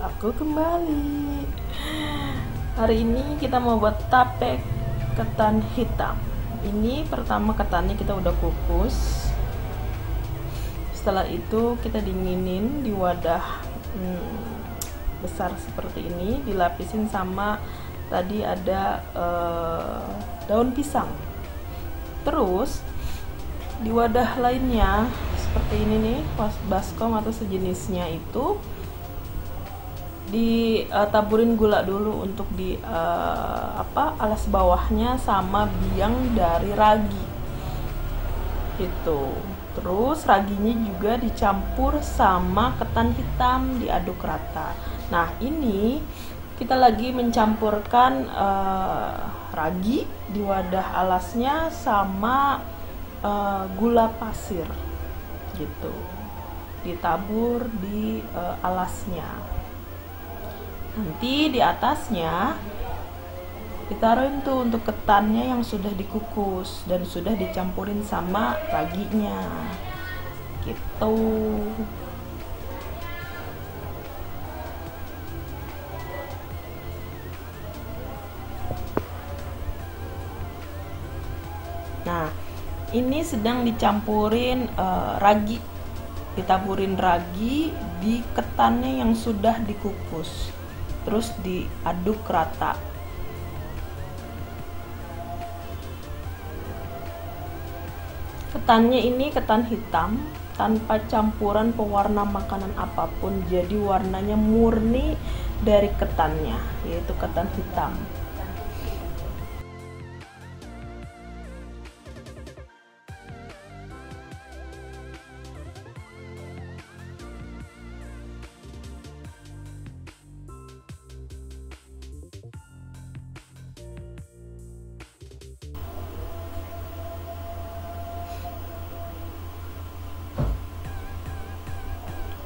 aku kembali. Hari ini kita mau buat tape ketan hitam. Ini pertama ketannya kita udah kukus. Setelah itu kita dinginin di wadah besar seperti ini, dilapisin sama tadi ada daun pisang. Terus di wadah lainnya seperti ini nih, baskom atau sejenisnya itu ditaburin gula dulu untuk di alas bawahnya sama biang dari ragi gitu. Terus raginya juga dicampur sama ketan hitam, diaduk rata. Nah, ini kita lagi mencampurkan ragi di wadah alasnya sama gula pasir gitu, ditabur di alasnya. Nanti di atasnya ditaruhin tuh untuk ketannya yang sudah dikukus dan sudah dicampurin sama raginya gitu. Nah, ini sedang dicampurin ragi, ditaburin ragi di ketannya yang sudah dikukus, terus diaduk rata. Ketannya ini ketan hitam tanpa campuran pewarna makanan apapun, jadi warnanya murni dari ketannya, yaitu ketan hitam.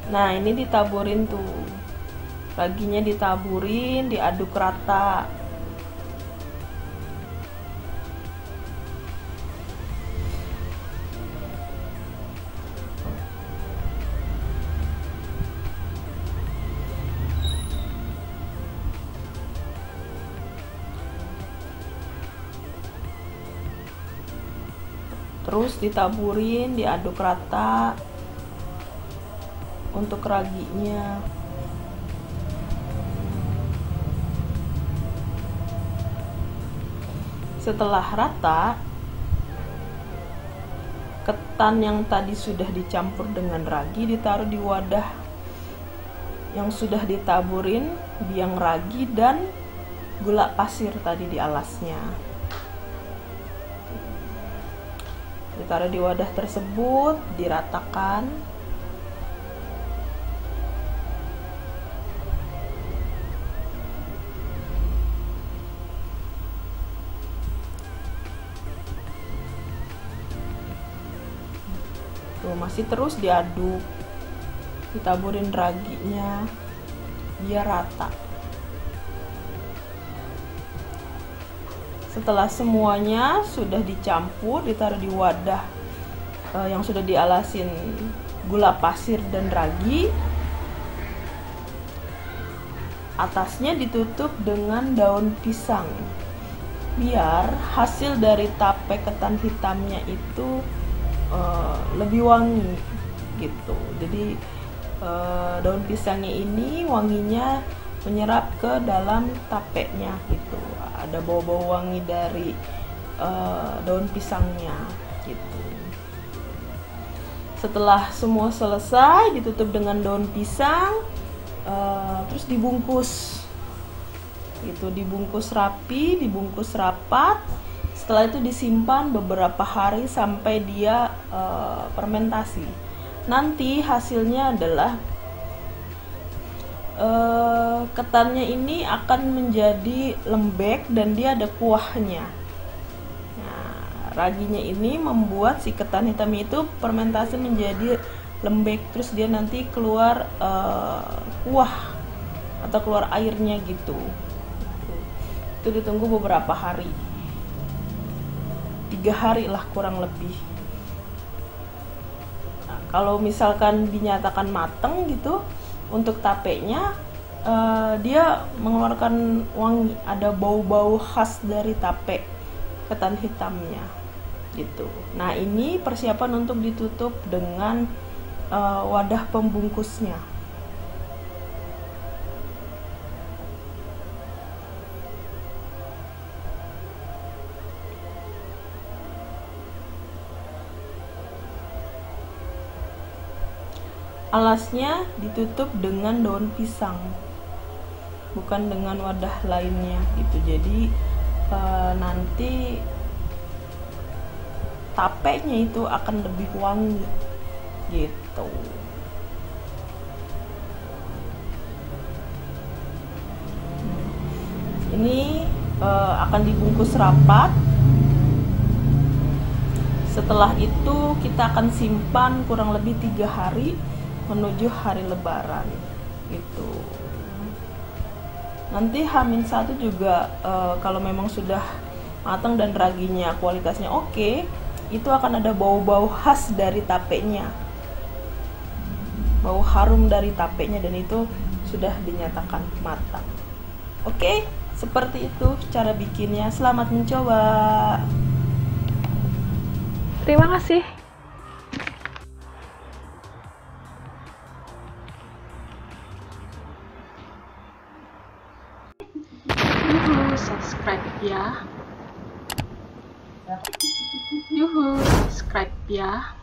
Nah, ini ditaburin tuh, raginya ditaburin, diaduk rata. Terus ditaburin, diaduk rata untuk raginya. Setelah rata, ketan yang tadi sudah dicampur dengan ragi ditaruh di wadah yang sudah ditaburin biang ragi dan gula pasir tadi di alasnya. Ditaruh di wadah tersebut, diratakan. Tuh, masih terus diaduk, ditaburin raginya biar rata. Setelah semuanya sudah dicampur, ditaruh di wadah yang sudah dialasin gula pasir dan ragi, atasnya ditutup dengan daun pisang biar hasil dari tape ketan hitamnya itu lebih wangi gitu. Jadi daun pisangnya ini wanginya menyerap ke dalam tapenya gitu. Ada bau-bau wangi dari daun pisangnya gitu. Setelah semua selesai, ditutup dengan daun pisang, terus dibungkus gitu, dibungkus rapi, dibungkus rapat. Setelah itu disimpan beberapa hari sampai dia fermentasi. Nanti hasilnya adalah ketannya ini akan menjadi lembek dan dia ada kuahnya. Nah, raginya ini membuat si ketan hitam itu fermentasi menjadi lembek, terus dia nanti keluar kuah atau keluar airnya gitu. Itu ditunggu beberapa hari. 3 hari lah kurang lebih. Nah, kalau misalkan dinyatakan mateng gitu untuk tapenya, dia mengeluarkan wangi, ada bau-bau khas dari tape ketan hitamnya gitu. Nah, ini persiapan untuk ditutup dengan wadah pembungkusnya. Alasnya ditutup dengan daun pisang, bukan dengan wadah lainnya gitu. Jadi nanti tapenya itu akan lebih wangi gitu. Ini akan dibungkus rapat. Setelah itu kita akan simpan kurang lebih 3 hari menuju hari lebaran gitu. Nanti H-1 juga kalau memang sudah matang dan raginya kualitasnya oke, itu akan ada bau-bau khas dari tapenya, bau harum dari tapenya, dan itu sudah dinyatakan matang. Oke, seperti itu cara bikinnya. Selamat mencoba. Terima kasih. Yuhu, subscribe ya. Yuhu, subscribe ya.